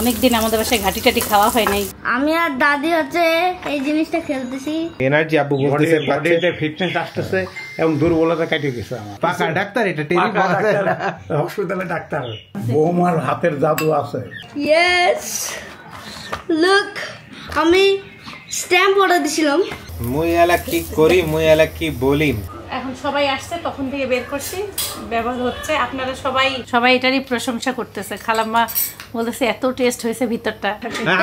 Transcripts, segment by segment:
অনেকদিন আমাদের বাসায় ঘাটি টাটি খাওয়া হয় নাই। আমি আর দাদি হচ্ছে এই জিনিসটা খেলতেছি। এনার্জি আব্বু বলতেছে বডিতে ফিটনেস আসতেছে এবং দুর্বলতা কেটে গেছে আমার। পাকা ডাক্তার, এটা টেরি পাওয়া যায় না, হসপিটালে ডাক্তার। বৌমার হাতের জাদু আছে। ইয়েস, লুক, আমি স্ট্যাম্প অর্ডার দিছিলাম। মুই এলা কি করি, মুই এলা কি বলি। এখন সবাই আসছে, তখন থেকে বের করছি, ব্যবহার হচ্ছে। আপনারা সবাই এটারই প্রশংসা করতেছে। খালাম্মা বলতেছে এত টেস্ট হয়েছে ভিতরটা।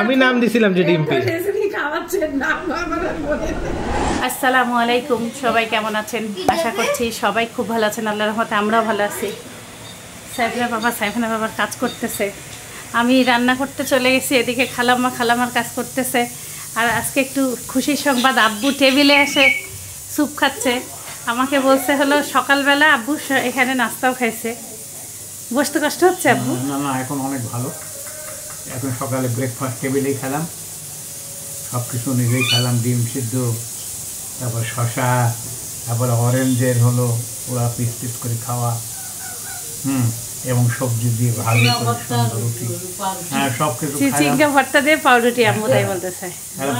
আমি নাম দিছিলাম যে ডিম্পি। আসসালামু আলাইকুম, সবাই কেমন আছেন? আশা করছি সবাই খুব ভালো আছেন, আল্লাহর রহমতে আমরাও ভালো আছি। সাইফানা বাবার কাজ করতেছে, আমি রান্না করতে চলে গেছি। এদিকে খালাম্মার কাজ করতেছে। আর আজকে একটু খুশির সংবাদ, আব্বু টেবিলে এসে স্যুপ খাচ্ছে। আমাকে বলছে হলো সকালবেলা আব্বু এখানে নাস্তাও খাইছে। বসতে কষ্ট হচ্ছে আব্বু? না, এখন অনেক ভালো। এখন সকালে ব্রেকফাস্ট টেবিলেই খেলাম, সব কিছু নিজেই খেলাম। ডিম সিদ্ধ, তারপর শশা, তারপর অরেঞ্জের হলো ওরা পিস করে খাওয়া, এবং সবজি দিয়ে ভালো সুন্দর রুটি। হ্যাঁ, সব কিছু চিচিঙ্গা ভর্তা দিয়ে পাউরুটি আম্মু তাই বলতেছে।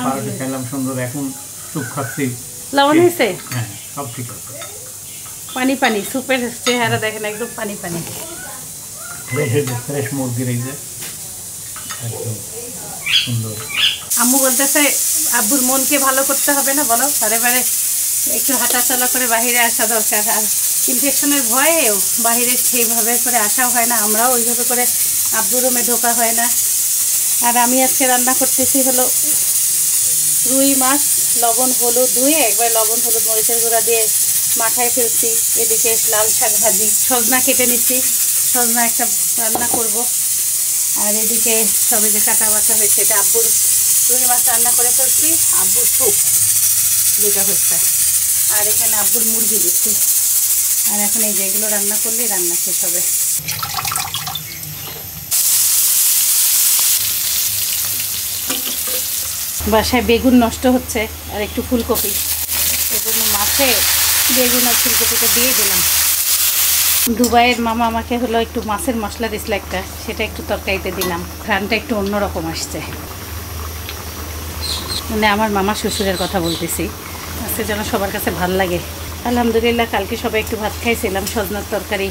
পাউরুটি খেলাম সুন্দর। এখন স্যুপ খাচ্ছি। লবণ হয়েছে? হ্যাঁ, সব ঠিক আছে। পানি স্যুপের চেহারা দেখেন, একদম পানি। ফ্রেশ মুরগির এই যে একদম সুন্দর। আম্মু বলতেছে আব্বুর মনকে ভালো করতে হবে না, বলো? বারে একটু হাঁটাচলা করে বাহিরে আসা দরকার। আর ইনফেকশনের ভয়েও বাহিরে সেইভাবে করে আসাও হয় না, আমরাও ওইভাবে করে আব্বুর রুমে ঢোকা হয় না। আর আমি আজকে রান্না করতেছি হলো রুই মাছ, লবণ হলুদ ধুয়ে একবার লবণ হলুদ মরিচের গুঁড়া দিয়ে মাথায় ফেলছি। এদিকে লাল শাক ভাজি, সজনা কেটে নিচ্ছি, সজনা একটা রান্না করব। আর এদিকে সবে যে কাটা বাছা হয়েছে, এটা আব্বুর রুই মাছ রান্না করে ফেলছি, আব্বুর স্যুপ দুটা হচ্ছে। আর এখানে আব্বুর মুরগি দিচ্ছি। আর এখন এই যেগুলো রান্না করলেই রান্না শেষ হবে। বাসায় বেগুন নষ্ট হচ্ছে আর একটু ফুলকপি, এজন্য মাছে বেগুন আর ফুলকপিটা দিয়ে দিলাম। দুবাইয়ের মামা আমাকে হলো একটু মাছের মশলা দিছিল একটা, সেটা একটু তরকারিতে দিলাম। ঘ্রাণটা একটু অন্যরকম আসছে, মানে আমার মামা শ্বশুরের কথা বলতেছি। আজকে যেন সবার কাছে ভাল লাগে। আলহামদুলিল্লাহ, কালকে সবাই একটু ভাত খাইছিলাম, সজনার তরকারি,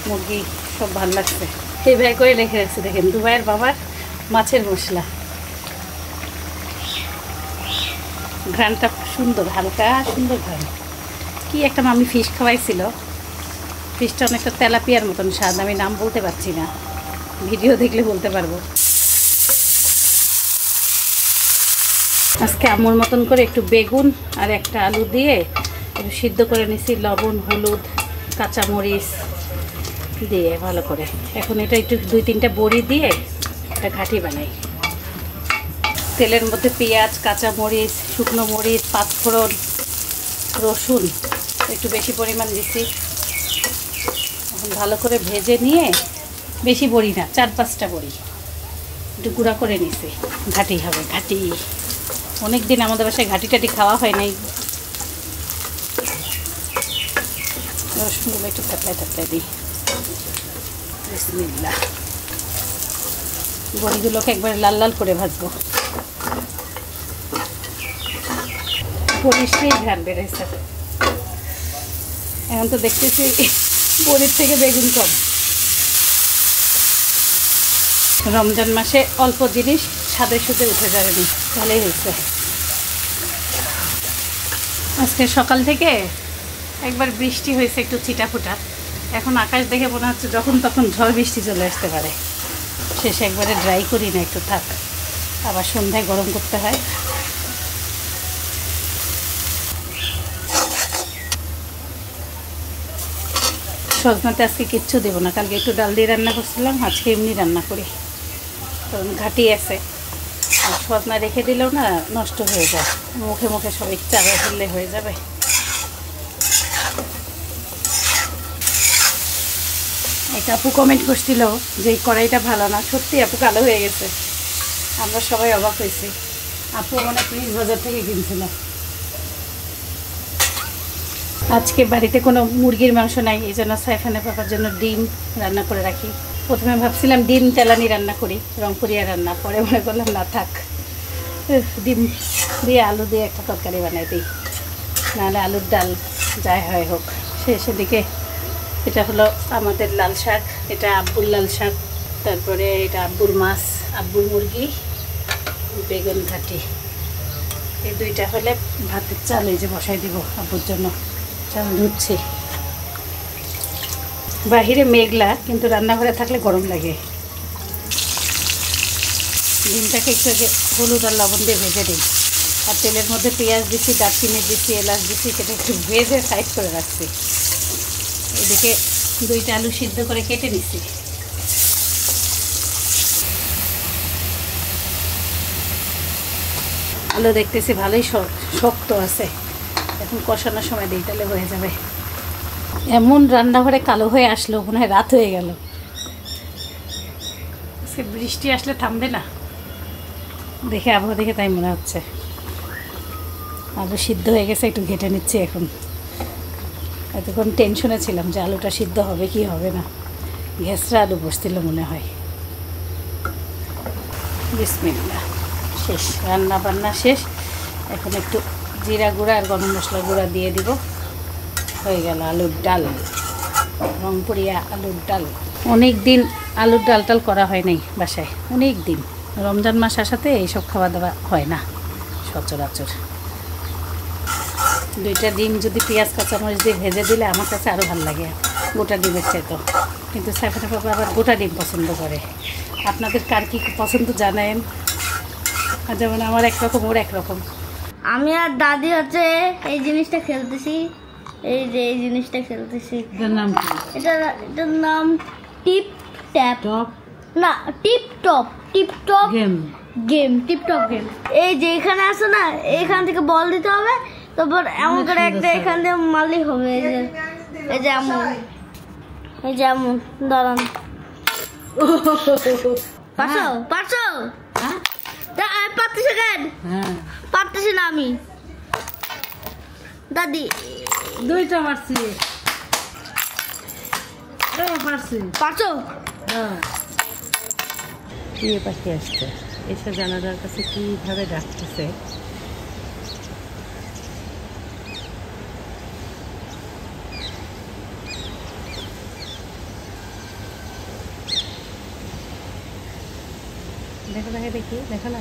মুরগি, সব ভাল লাগছে। এইভাবে করে রেখে রাখছি। দেখেন দুবাইয়ের বাবার মাছের মশলা, ঘ্রাণটা সুন্দর, হালকা সুন্দর ঘ্রাণ। কি একটা মামি ফিশ খাওয়াইছিল, ফিশটা অনেকটা তেলাপিয়ার মতন স্বাদ, আমি নাম বলতে পারছি না, ভিডিও দেখলে বলতে পারবো। আজকে আম্মুর মতন করে একটু বেগুন আর একটা আলু দিয়ে একটু সিদ্ধ করে নিছি, লবণ হলুদ কাঁচামরিচ দিয়ে ভালো করে। এখন এটা একটু 2-3টা বড়ি দিয়ে একটা ঘাটি বানাই। তেলের মধ্যে পেঁয়াজ, কাঁচামরিচ, শুকনো মরিচ, পাঁচফোড়ন, রসুন একটু বেশি পরিমাণ দিছি। এখন ভালো করে ভেজে নিয়ে, বেশি বড়ি না, 4-5টা বড়ি একটু গুঁড়া করে নিছি। ঘাটি হবে, ঘাটি। অনেকদিন আমাদের বাসায় ঘাটি টাটি খাওয়া হয় নাই। রসুনগুলো একটু থাকলে দিই। বিসমিল্লাহ। বড়িগুলোকে একবারে লাল লাল করে ভাজবো। বড়ির সেই ঘ্রাণ বেড়েছে। এখন তো দেখতেছি বড়ির থেকে বেগুন কম। রমজান মাসে অল্প জিনিস স্বাদে সুদে উঠে যাবে নি, ভালোই হয়েছে। আজকে সকাল থেকে একবার বৃষ্টি হয়েছে, একটু ছিটাফোটা। এখন আকাশ দেখে মনে হচ্ছে যখন তখন ঝড় বৃষ্টি চলে আসতে পারে। শেষে একবারে ড্রাই করি না, একটু থাক, আবার সন্ধ্যায় গরম করতে হয়। সজনাতে আজকে কিচ্ছু দেবো না, কালকে একটু ডাল দিয়ে রান্না করছিলাম, আজকে এমনি রান্না করি, কারণ ঘাটি আছে। আর সজনা রেখে দিলেও না নষ্ট হয়ে যায়, মুখে মুখে সব চারা ফেললে হয়ে যাবে। এটা আপু কমেন্ট করছিল যে এই কড়াইটা ভালো না, সত্যি আপু কালো হয়ে গেছে। আমরা সবাই অবাক হয়েছি। আপু মনে প্লিজ বাজার থেকে কিনছিল। আজকে বাড়িতে কোনো মুরগির মাংস নাই, এই জন্য সাইফানের পাপার জন্য ডিম রান্না করে রাখি। প্রথমে ভাবছিলাম ডিম তেলানি রান্না করি, রংপুরিয়া রান্না, পরে মনে করলাম না থাক, ডিম দিয়ে আলু দিয়ে একটা তরকারি বানাই দিই, নাহলে আলুর ডাল যাই হয় হোক। সেদিকে এটা হলো আমাদের লাল শাক, এটা আব্বুর লাল শাক, তারপরে এটা আব্বুর মাছ, আব্বুর মুরগি, বেগুন ঘাটি। এই দুইটা হলে ভাতের চাল এই যে বসাই দিব আব্বুর জন্য, চাল ধুচ্ছি। বাহিরে মেঘলা, কিন্তু রান্নাঘরে থাকলে গরম লাগে। ডিমটাকে একটু হলুদ আর লবণ দিয়ে ভেজে দিই, আর তেলের মধ্যে পেঁয়াজ দিচ্ছি, দারচিনি দিচ্ছি, এলাচ দিচ্ছি, সেটা একটু ভেজে সাইড করে রাখছি। এদিকে দুইটা আলু সিদ্ধ করে কেটে নিচ্ছি। আলু দেখতেছি ভালোই শক্ত আছে, এখন কষানোর সময় দিই, তাহলে হয়ে যাবে। এমন রান্নাঘরে কালো হয়ে আসলো, মনে হয় রাত হয়ে গেল। সে বৃষ্টি আসলে থামবে না, দেখে আবহাওয়া দেখে তাই মনে হচ্ছে। আলু সিদ্ধ হয়ে গেছে, একটু ঘেটে নিচ্ছি এখন। এতক্ষণ টেনশনে ছিলাম যে আলুটা সিদ্ধ হবে কি হবে না, ঘেঁচড়া আলু বসছিল মনে হয়। বিসমিল্লাহ, শেষ রান্না বান্না শেষ। এখন একটু জিরা গুঁড়া আর গরম মশলা গুঁড়া দিয়ে দিব, হয়ে গেল আলুর ডাল, রংপুরিয়া আলুর ডাল। অনেক দিন আলুর ডাল টাল করা হয় নাই বাসায়, অনেক দিন। রমজান মাস আসাতে এইসব খাওয়া দাওয়া হয় না সচরাচর। দুইটা ডিম যদি পেঁয়াজ কাঁচামরিচ দিয়ে ভেজে দিলে আমার কাছে আরও ভালো লাগে গোটা ডিমের চাইতো, কিন্তু সাইফানা বাবা আবার গোটা ডিম পছন্দ করে। আপনাদের কার কী পছন্দ জানায়েন, আর যেমন আমার একরকম ওর একরকম। আমি আর দাদি হচ্ছে এই জিনিসটা খেলতেছি, এই যে এই জিনিসটা খেলতেছি। এটার নাম কি? এটার নাম টিপ ট্যাপ, টপ না tip top, tip top game, game, tip top game. এই যে এখানে আছে না, এইখান থেকে বল দিতে হবে, তারপর এমন করে একটা এখান দিয়ে মারলেই হবে। এই যে এমন, এই যে এমন, দাঁড়ান। পারছো পারছো? হ্যাঁ পারতেছি কেন? হ্যাঁ, পারতেছি না আমি দাদি। দুইটা মারছি, পারছি। পারছো? হ্যাঁ, টিয়ে পাখি আসছে, এসে জানালার কাছে কীভাবে ডাকতেছে। দেখো দেখে দেখি, দেখো না,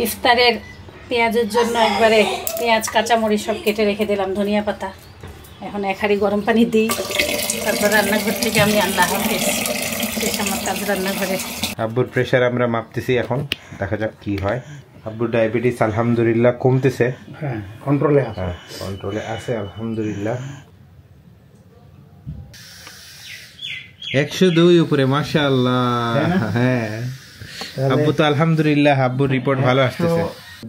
ইফতারের পেঁয়াজের জন্য একবারে পেঁয়াজ কাঁচামরিচ সব কেটে রেখে দিলাম, ধনিয়া পাতা। এখন এক হাঁড়ি গরম পানি দিই, তারপর রান্নাঘর থেকে আমি আল্লাহ হাফেজ, শেষ আমার কাজ রান্নাঘরে। আব্বুর প্রেশার আমরা মাপতেছি এখন, দেখা যাক কি হয়। আব্বুর ডায়াবেটিস আলহামদুলিল্লাহ কমতেছে, হ্যাঁ কন্ট্রোলে আছে, হ্যাঁ কন্ট্রোলে আছে আলহামদুলিল্লাহ। 102 উপরে, মাশাআল্লাহ। হ্যাঁ আব্বু তো আলহামদুলিল্লাহ, আব্বুর রিপোর্ট ভালো আসতেছে।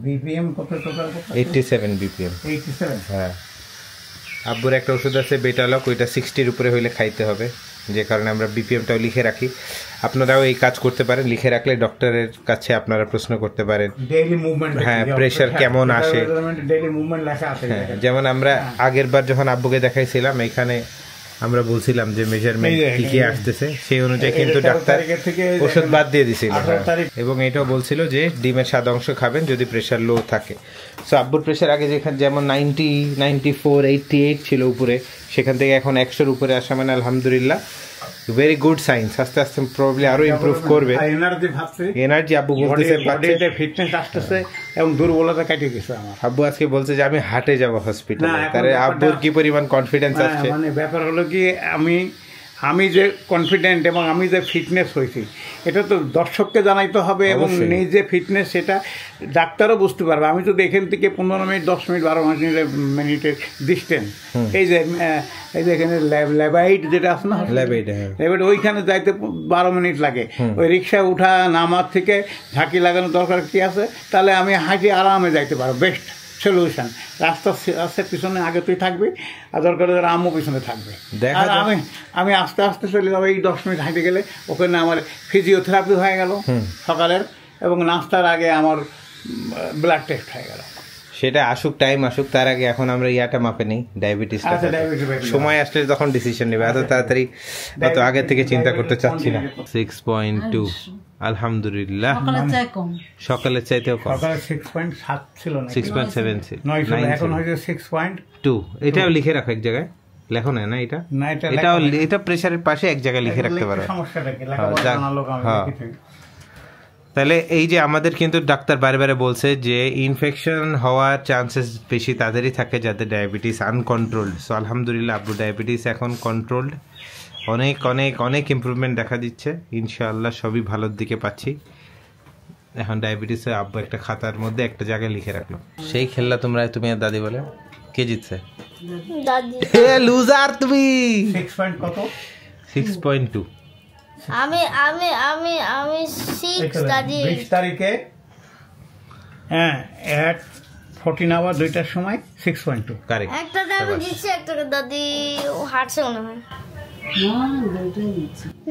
বিপিএম কত টোটাল? 87 বিপিএম। 87? হ্যাঁ, আব্বুর একটা ওষুধ আছে বেটালক, ওইটা 60-র উপরে হইলে খাইতে হবে, যে কারণে আমরা বিপিএমটাও লিখে রাখি। আপনারাও এই কাজ করতে পারেন, লিখে রাখলে ডক্টরের কাছে আপনারা প্রশ্ন করতে পারেন। ডেইলি মুভমেন্ট, হ্যাঁ প্রেশার কেমন আসে, ডেইলি মুভমেন্ট লেখা আছে। হ্যাঁ, যেমন আমরা আগের বার যখন আব্বুকে দেখাইছিলাম, এখানে আমরা বলছিলাম যে মেজারমেন্ট কি কি আসতেছে, সেই অনুযায়ী কিন্তু ডাক্তার ওষুধ বাদ দিয়ে দিছিল। এবং এটাও বলছিল যে ডিমের সাদা অংশ খাবেন যদি প্রেশার লো থাকে। সো আব্বুর প্রেশার আগে যেখানে যেমন 90, 94, 88 ছিল উপরে, সেখান থেকে এখন 100-র উপরে আসা মানে আলহামদুলিল্লাহ ভেরি গুড সাইন্স। আস্তে আস্তে প্রবাবলি আরো ইমপ্রুভ করবে। এনার্জি আব্বু বলতেছে বডিতে ফিটনেস আসতেছে এবং দুর্বলতা কেটে গেছে আমার। আব্বু আজকে বলছে যে আমি হাটে যাব হসপিটালে, তারে আব্বুর কি পরিমাণ কনফিডেন্স আসছে। মানে ব্যাপার হলো কি, আমি যে কনফিডেন্ট এবং আমি যে ফিটনেস হয়েছি, এটা তো দর্শককে জানাইতে হবে এবং নিজে ফিটনেস সেটা ডাক্তারও বুঝতে পারবে। আমি যদি এখান থেকে 15 মিনিট, 10 মিনিট, 12 মিনিটের ডিস্টেন্স, এই যে এখানে ল্যাবাইট যেটা আছে না, ল্যাবাইট ওইখানে যাইতে 12 মিনিট লাগে। ওই রিক্সা উঠা নামার থেকে ঝাঁকি লাগানোর দরকার কি আছে, তাহলে আমি হাঁটি আরামে যাইতে পারবো, বেস্ট সলিউশন। রাস্তার পিছনে আগে তুই থাকবি, আর দরকার আম্মু পিছনে থাকবে, আর আমি আস্তে আস্তে চলে যাবো। এই 10 মিনিট হাঁটে গেলে ওখানে আমার ফিজিওথেরাপি হয়ে গেল সকালের, এবং নাস্তার আগে আমার ব্লাড টেস্ট হয়ে গেল। সেটা আসুক, টাইম আসুক, তার আগে এখন আমরা ইয়াটা মাপে নেই, ডায়াবেটিসটা। সময় আসলে তখন ডিসিশন নেবে, এত তাড়াতাড়ি অত আগে থেকে চিন্তা করতে চাচ্ছি না। 6.2 আলহামদুলিল্লাহ, সকালের চাইতেও কম। সকালে 6.7 ছিল না, 6.7 ছিল, এখন হয়েছে 6.2। এটাও লিখে রাখো এক জায়গায়, লেখো না না এটা, এটাও এটা প্রেসারের পাশে এক জায়গায় লিখে রাখতে পারো। সমস্যাটা কি লেখাপড়া জানা লোক আমি লিখেছি। তাহলে এই যে আমাদের কিন্তু ডাক্তার বারে বারে বলছে যে ইনফেকশন হওয়ার চান্সেস বেশি তাদেরই থাকে যাদের ডায়াবেটিস আনকন্ট্রোলড। সো আলহামদুলিল্লাহ আব্বু ডায়াবেটিস এখন কন্ট্রোলড, অনেক অনেক অনেক ইমপ্রুভমেন্ট দেখা দিচ্ছে, ইনশাআল্লাহ সবই ভালোর দিকে পাচ্ছি। এখন ডায়াবেটিসে আব্বু একটা খাতার মধ্যে একটা জায়গায় লিখে রাখলো। সেই খেললা তোমরা, তুমি আর দাদি বলে কে জিতছে? দাদি। লুজার তুমি। 6.2 আমি আমি আমি আমি 6 দাদি। 20 তারিখে হ্যাঁ 14 আওয়ার 2টার সময় 6.2 কারেক্ট। একটা আমি দিচ্ছি, একটা দাদি ও হাঁটছে মনে হয়।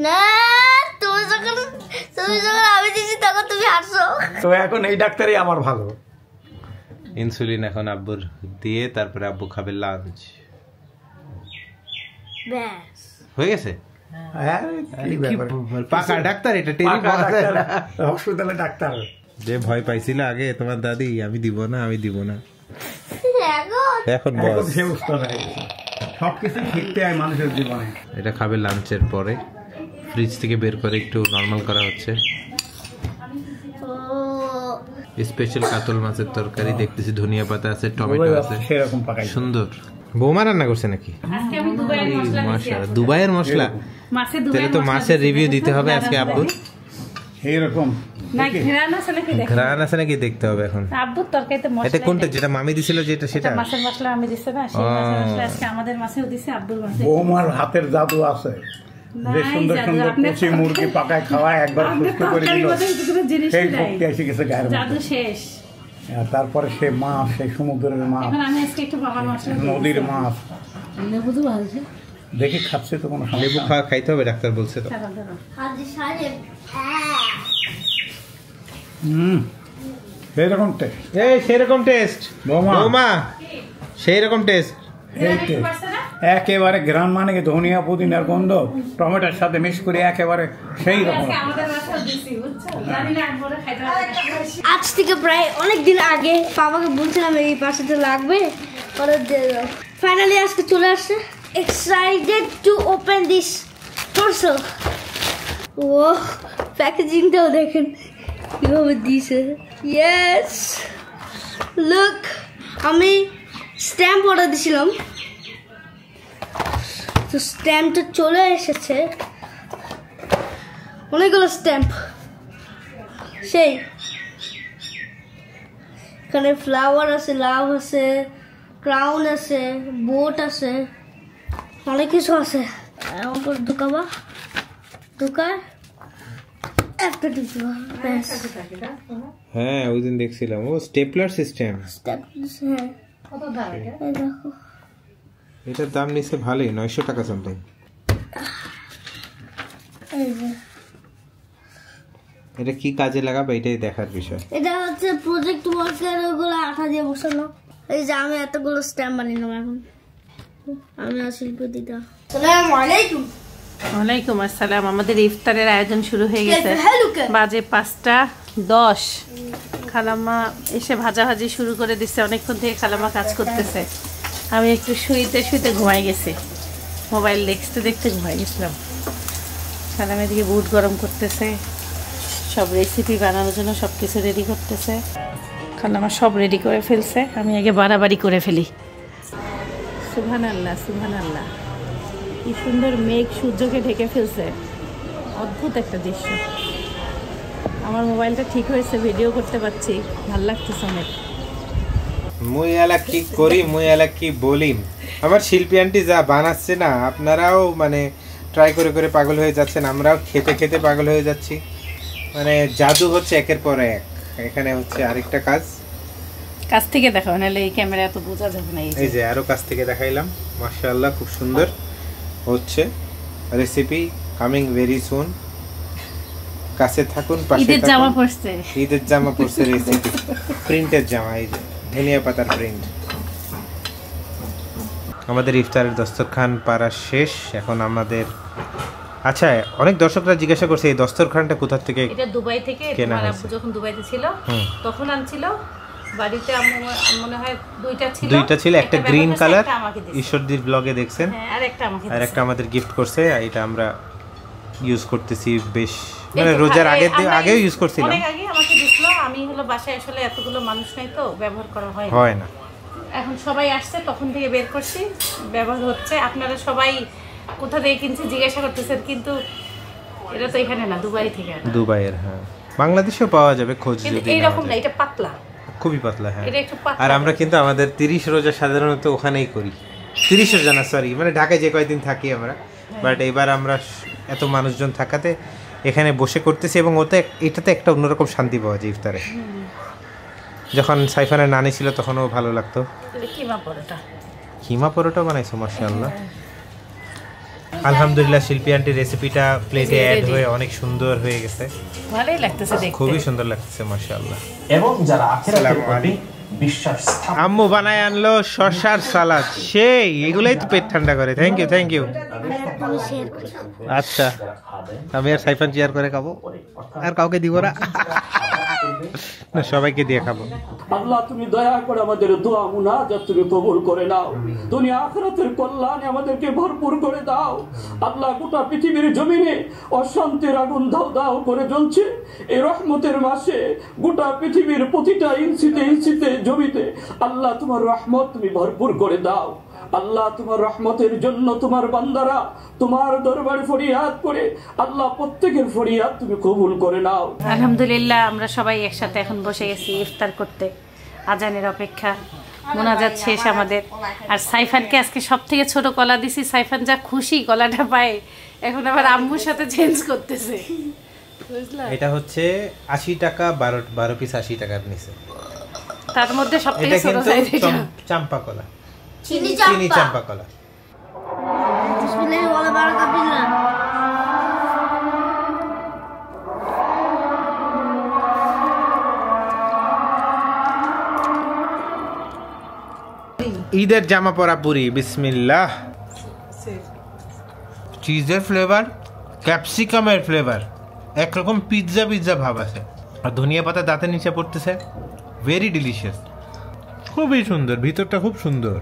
না তুমি যখন আমি দিচ্ছি তখন তুমি হাঁটছো। তো এখন এই ডাক্তারই আমার ভালো। ইনসুলিন এখন আব্বুর দিয়ে তারপরে আব্বু খাবে লাঞ্চ। ব্যাস হয়ে গেছে। হ্যাঁ পাকা ডাক্তার, এটা হসপিটালে ডাক্তার। যে ভয় পাইছিল আগে তোমার দাদি, আমি দিব না আমি দিব না, এখন বস। সবকিছু শিখতে হয় মানুষের জীবনে। এটা খাবে লাঞ্চের পরে, ফ্রিজ থেকে বের করে একটু নরমাল করা হচ্ছে। স্পেশাল কাতল মাছের তরকারি দেখতেছি, ধনিয়া পাতা আছে, টমেটো আছে, সেরকম পাকাই সুন্দর। বৌমা রান্না করছে নাকি? মাশাআল্লাহ, দুবাইয়ের মশলা। তাহলে তো মাছের রিভিউ দিতে হবে আজকে আব্বুর। এইরকম ঘ্রাণ আছে নাকি দেখতে হবে এখন। আব্বুর তরকারিতে মশলা, এটা কোনটা যেটা মামি দিছিল, যেটা সেটা মাছের মশলা আমি দিছি না, সেই মাছের মশলা আজকে আমাদের মাছেও দিছি, আব্বুর মাছে। বৌমার হাতের জাদু আছে, যে সুন্দর সুন্দর কচি মুরগি পাকায় খাওয়ায়, একবার সুস্থ করে দিল, সেই শক্তি এসে গেছে গায়ের জাদু শেষ। তারপরে সে মাছ, সেই সমুদ্রের মাছ, আমি আজকে একটু বাবার মশলা নদীর মাছ লেবু তো ভালছে, দেখি খাচ্ছে তো কোনো লেবু খাইতে হবে, ডাক্তার বলছে তো। সেইরকম টেস্ট, সেরকম টেস্ট বৌমা, সেই রকম টেস্ট। একেবারে গ্রাম মানে কি ধনিয়া পুদিনার গন্ধ টমেটোর সাথে মিক্স করে একেবারে সেই রকম। আজ থেকে প্রায় অনেক দিন আগে বাবাকে বলছিলাম এই পাশেটা লাগবে, ফাইনালি আজকে চলে আসছে। Excited to open this parcel. ও প্যাকেজিংটাও দেখেন কিভাবে দিয়েছে। ইয়েস লুক, আমি স্ট্যাম্প অর্ডার দিয়েছিলাম, তো স্ট্যাম্পটা চলে এসেছে, অনেকগুলো স্ট্যাম্প। সেই এখানে ফ্লাওয়ার আছে, লাভ আছে, ক্রাউন আছে, বোট আছে, অনেক কিছু আছে। এমন করে ঢুকাবা, ঢুকায় একটা ঢুকবা, ব্যাস। হ্যাঁ ওই দিন দেখছিলাম, ও স্টেপলার সিস্টেম। হ্যাঁ এই দেখো, এটার দাম নিচ্ছে ভালোই, 900 টাকা সামথিং। এই যে এটা কি কাজে লাগাবে এটাই দেখার বিষয়। এটা হচ্ছে প্রজেক্ট ওয়ার্কের ওগুলো আঠা দিয়ে বসানো। এই যে আমি এতগুলো স্ট্যাম্প বানিয়ে নেবো এখন। আমি শিল্পী দিদা। আসসালামু আলাইকুম। ওয়ালাইকুম আসসালাম। আমাদের ইফতারের আয়োজন শুরু হয়ে গেছে, বাজে 5:10। খালাম্মা এসে ভাজাভাজি শুরু করে দিচ্ছে, অনেকক্ষণ থেকে খালাম্মা কাজ করতেছে। আমি একটু শুইতে শুইতে ঘুমাই গেছি, মোবাইল দেখতে দেখতে ঘুমাই গেছিলাম। খালাম্মা এদিকে বুট গরম করতেছে, সব রেসিপি বানানোর জন্য সব কিছু রেডি করতেছে। খালাম্মা সব রেডি করে ফেলছে, আমি আগে বাড়াবাড়ি করে ফেলি। সুবহানাল্লাহ সুবহানাল্লাহ, কি সুন্দর মেঘ সূর্যকে ঢেকে ফেলছে, অদ্ভুত একটা দৃশ্য। আমার মোবাইলটা ঠিক হয়েছে, ভিডিও করতে পারছি, ভাল লাগতেছে অনেক। মুই এলা কি করি, মুই এলা কি বলি। আমার শিল্পী আন্টি যা বানাচ্ছে না, আপনারাও মানে ট্রাই করে করে পাগল হয়ে যাচ্ছেন, আমরাও খেতে খেতে পাগল হয়ে যাচ্ছি। মানে জাদু হচ্ছে একের পর এক। এখানে হচ্ছে আরেকটা কাজ, কাছ থেকে দেখাও, নাহলে এই ক্যামেরা এত বোঝা যাবে না। এই যে আরো কাছ থেকে দেখাইলাম, মাশাআল্লাহ খুব সুন্দর হচ্ছে। রেসিপি কামিং ভেরি সুন, কাছে থাকুন, পাশে থাকুন। ঈদের জামা পরছে, ঈদের জামা পরছে রেসিপি, প্রিন্টের জামা, এই যে ধনিয়া পাতার প্রিন্ট। আমাদের ইফতারের দস্তরখান পাড়া শেষ। এখন আমাদের আচ্ছা, অনেক দর্শকরা জিজ্ঞাসা করছে এই দস্তরখানটা কোথা থেকে? এটা দুবাই থেকে। তোমার আব্বু যখন দুবাইতে ছিল তখন আনছিল। বাড়িতে মনে হয় দুইটা ছিল, একটা গ্রিন কালার, ঈশ্বরদীর ব্লগে দেখছেন, আর একটা আমাদের গিফট করছে। এটা আমরা ইউজ করতেছি বেশ, মানে রোজার আগেও ইউজ করছিলাম। অনেক আগে আমাকে দিছিল। আমি হলো বাসায় আসলে এতগুলো মানুষ নাই তো ব্যবহার করা হয় না। এখন সবাই আসছে তখন থেকে বের করছি, ব্যবহার হচ্ছে। আপনারা সবাই কোথা থেকে কিনছে জিজ্ঞাসা করতেছেন, কিন্তু এটা তো এখানে না, দুবাই থেকে। দুবাইয়ের, হ্যাঁ, বাংলাদেশেও পাওয়া যাবে খোঁজ যদি। এইরকম না, এটা পাতলা, খুবই পাতলা। হ্যাঁ, এটা একটু পাতলা। আর আমরা কিন্তু আমাদের 30 রোজা সাধারণত ওখানেই করি। 30 রোজা না, সরি, মানে ঢাকায় যে কয়েকদিন থাকি আমরা, বাট এবার আমরা এত মানুষজন থাকাতে এখানে বসে করতেছি, এবং এটাতে একটা অন্যরকম শান্তি পাওয়া যায় ইফতারে। যখন সাইফানের নানি ছিল তখনও ভালো লাগতো। কিমা পরোটা বানাইছো, মাশাআল্লাহ। আলহামদুলিল্লাহ, শিল্পী আন্টির রেসিপিটা প্লেটে অ্যাড হয়ে অনেক সুন্দর হয়ে গেছে। ভালোই লাগতেছে দেখতে, খুবই সুন্দর লাগতেছে, মাশাআল্লাহ। এবং যারা আখিরাতের প্রতি বিশ্বাস স্থাপন। আম্মু বানায় আনলো শসার সালাদ, সেই এগুলাই তো পেট ঠান্ডা করে। Thank you. আচ্ছা, আমি আর সাইফান শেয়ার করে খাবো, আর কাউকে দিব না, সবাইকে দিয়ে খাবো। আল্লাহ, তুমি দয়া করে আমাদের দোয়া মুনাজাত তুমি কবুল করে নাও। দুনিয়া আখিরাতের কল্যাণে আমাদেরকে ভরপুর করে দাও। আল্লাহ, গোটা পৃথিবীর জমিনে অশান্তির আগুন দাও দাও করে জ্বলছে। এই রহমতের মাসে গোটা পৃথিবীর প্রতিটা ইঞ্চিতে জমিতে আল্লাহ তোমার রহমত তুমি ভরপুর করে দাও। আল্লাহ, তোমার রহমতের জন্য তোমার বান্দারা তোমার দরবারে ফরিয়াদ করে আল্লাহ প্রত্যেকের ফরিয়াদ তুমি কবুল করে নাও। আলহামদুলিল্লাহ, আমরা সবাই একসাথে এখন বসে গেছি ইফতার করতে। আজানের অপেক্ষা, মোনাজাত শেষ আমাদের। আর সাইফানকে আজকে সব থেকে ছোট কলা দিছি। সাইফান যা খুশি কলাটা পায়, এখন আবার আম্মুর সাথে চেঞ্জ করতেছে। এটা হচ্ছে 80 টাকা, 12 পিস 80 টাকার নিচে। তার মধ্যে সব থেকে ছোট সাইজ এটা চাম্পা কলা, চিনি চাম্পা কলা। বিসমিল্লাহি ওয়া বারাকা বিল্লাহ। ঈদের জামা পরা পুরি, বিসমিল্লাহ। চিজের ফ্লেভার, ক্যাপসিকামের ফ্লেভার, একরকম পিৎজা ভাব আছে, আর ধনিয়া পাতা দাঁতের নিচে পড়তেছে। ভেরি ডিলিশিয়াস, খুবই সুন্দর, ভিতরটা খুব সুন্দর।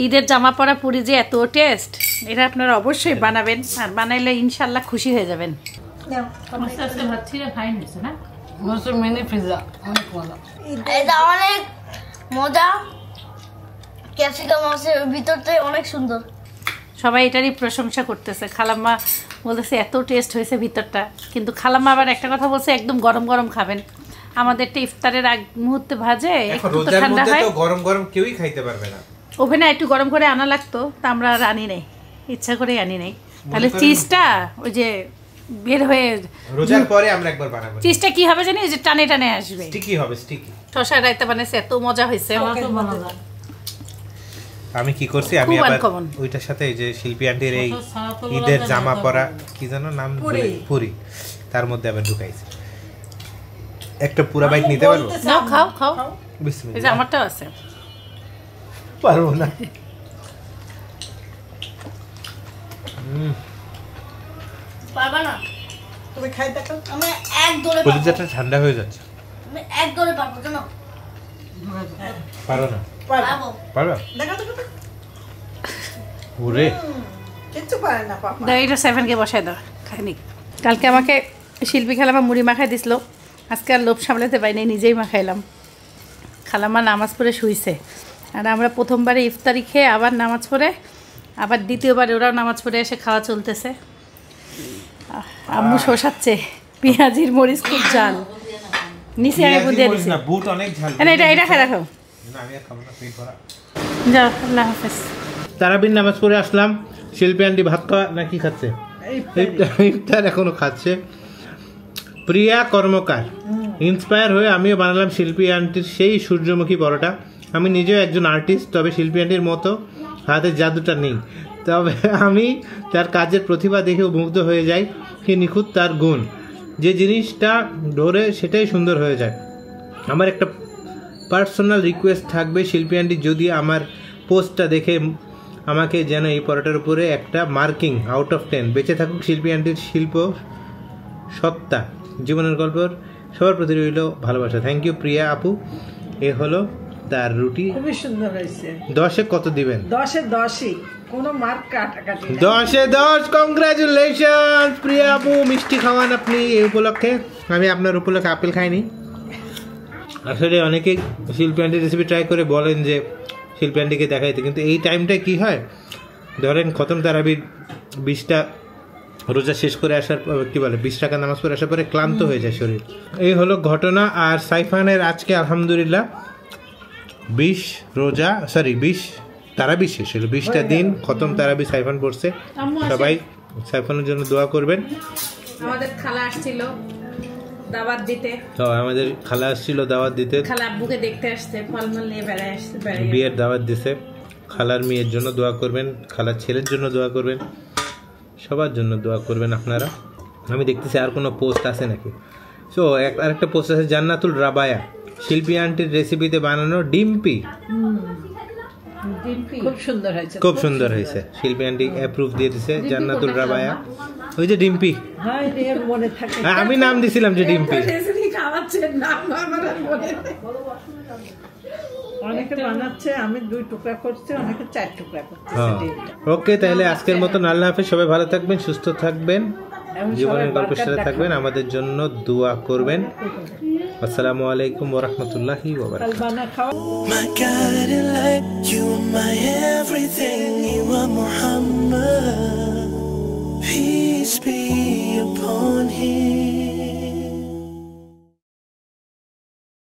ঈদের জামা পরা পুরি যে এত টেস্ট, এটা আপনারা অবশ্যই বানাবেন, আর বানাইলে ইনশাল্লাহ খুশি হয়ে যাবেন। এটা অনেক মজা, ক্যাপসিকাম আছে ভিতরটা অনেক সুন্দর। সবাই এটারই প্রশংসা করতেছে। খালাম্মা বলতেছে এত টেস্ট হয়েছে ভিতরটা, কিন্তু খালাম্মা আবার একটা কথা বলছে, একদম গরম গরম খাবেন। আমাদেরটা ইফতারের আগ মুহূর্তে ভাজে, একটু তো ঠান্ডা হয়, গরম গরম কেউই খাইতে পারবে না। ওভেনে একটু গরম করে আনা লাগতো, তা আমরা আর আনি নাই, ইচ্ছা করে আনি নাই। তাহলে চিজটা ওই যে বের হয়ে রোজার পরে আমরা একবার বানাবো। চিজটা কি হবে জানি, যে টানে টানে আসবে, স্টিকি হবে, স্টিকি। শসা রাইতা বানাইছে, এত মজা হয়েছে। আমি কি করছি, আমি আবার ওইটার সাথে এই যে শিল্পী আন্টির এই ঈদের জামা পরা কি জানো নাম, পুরি, তার মধ্যে আবার ঢুকাইছি। একটা পুরা বাইট নিতে পারবো? নাও, খাও খাও, বিসমিল্লাহ। এই যে আমারটাও আছে। পারবো না। পারবা না তুমি খাই দেখো। আমি এক দরে কলিজাটা ঠান্ডা হয়ে যাচ্ছে। আমি এক দরে পারবো কেন? পারো না? পারবো। পারবা? দেখো ওরে, কিচ্ছু পারে না পাপা। দাও, এটা 7কে বসায় দাও, খাইনি। কালকে আমাকে শিল্পী খালামা মুড়ি মাখাই দিছিল, আজকে আর লোভ সামলাতে পারিনি, নিজেই মাখাইলাম। খালামা নামাজ পড়ে শুইছে, আর আমরা প্রথমবারে ইফতারি খেয়ে আবার নামাজ পড়ে, আবার দ্বিতীয়বার ওরাও নামাজ পড়ে এসে খাওয়া চলতেছে। আম্মু শোষাচ্ছে, পেঁয়াজির মরিচ খুব ঝাল, নিচে আগে বুঝিয়ে দিচ্ছে। না, বুট অনেক ঝাল। এটা খাই রাখো। না, আমি আর খাবো না, পেট ভরা। যাও, আল্লাহ হাফেজ। তারাবির নামাজ পড়ে আসলাম। শিল্পী আন্টি ভাত খাওয়া নাকি খাচ্ছে? ইফতার এখনো খাচ্ছে। প্রিয়া কর্মকার, ইন্সপায়ার হয়ে আমিও বানালাম শিল্পী আন্টির সেই সূর্যমুখী পরোটা। আমি নিজেও একজন আর্টিস্ট, তবে শিল্পী আন্টির মতো হাতের জাদুটা নেই, তবে আমি তার কাজের প্রতিভা দেখেও মুগ্ধ হয়ে যাই। কি নিখুঁত তার গুণ, যে জিনিসটা ধরে সেটাই সুন্দর হয়ে যায়। আমার একটা পার্সোনাল রিকোয়েস্ট থাকবে শিল্পী আন্টি, যদি আমার পোস্টটা দেখে আমাকে যেন এই পরোটার উপরে একটা মার্কিং আউট অফ 10। বেঁচে থাকুক শিল্পী আন্টির শিল্প সত্তা, জীবনের গল্পর সবার প্রতি রইল ভালোবাসা। থ্যাংক ইউ প্রিয়া আপু। এ হলো তার রুটি। খুবই সুন্দর হয়েছে। 10-এ কত দিবেন? 10-এ 10ই, কোনো মার্ক কাটাকাটি না। 10-এ 10। কংগ্রাচুলেশন প্রিয়া আপু, মিষ্টি খাওয়ান আপনি এই উপলক্ষে। আমি আপনার উপলক্ষে আপেল খাইনি। আসলে অনেকেই শিল্পী আন্টির রেসিপি ট্রাই করে বলেন যে শিল্পী আন্টিকে দেখাইতে, কিন্তু এই টাইমটায় কি হয়, ধরেন খতম তারাবির 20টা রোজা শেষ করে আসার কি বলে 20 টাকা নামাজ পড়ে আসার পরে ক্লান্ত হয়ে যায় শরীর। এই হলো ঘটনা। আর সাইফানের আজকে আলহামদুলিল্লাহ 20 তারাবি শেষ হলো, 20টা দিন খতম তারাবি সাইফান পড়ছে। সবাই সাইফানের জন্য দোয়া করবেন। আমাদের খালা আসছিল দাওয়াত দিতে, তো আমাদের খালা আসছিল দাওয়াত দিতে, খালা আব্বুকে দেখতে আসছে, ফলমূল নিয়ে বেড়ায় আসছে, বিয়ের দাওয়াত দিছে। খালার মেয়ের জন্য দোয়া করবেন, খালার ছেলের জন্য দোয়া করবেন, সবার জন্য দোয়া করবেন আপনারা। আমি দেখতেছি আর কোনো পোস্ট আছে নাকি। সো আরেকটা পোস্ট আছে, জান্নাতুল রাবায়া, শিল্পী আন্টির রেসিপিতে বানানো ডিম্পি। খুব সুন্দর হয়েছে, খুব সুন্দর হয়েছে। শিল্পী আন্টি অ্যাপ্রুভ দিয়ে দিছে। জান্নাতুল রাবায়া, ওই যে ডিম্পি, হয় রে মনে থাকে। আমি নাম দিছিলাম যে ডিম্পি। খাওয়াচ্ছেন নাম আমার আর মনে নেই। অনেকে বানাচ্ছে, আমি 2 টুকরা করছি, অনেকে 4 টুকরা করছে। ওকে, তাহলে আজকের মতন আল্লাহ হাফেজ। সবাই ভালো থাকবেন, সুস্থ থাকবেন, জীবনের গল্পের সাথে থাকবেন, আমাদের জন্য দোয়া করবেন। আসসালামু আলাইকুম ওয়া রাহমাতুল্লাহি ওয়া বারাকাতুহু। My guiding light, you are my everything, you are Muhammad. Peace be upon him.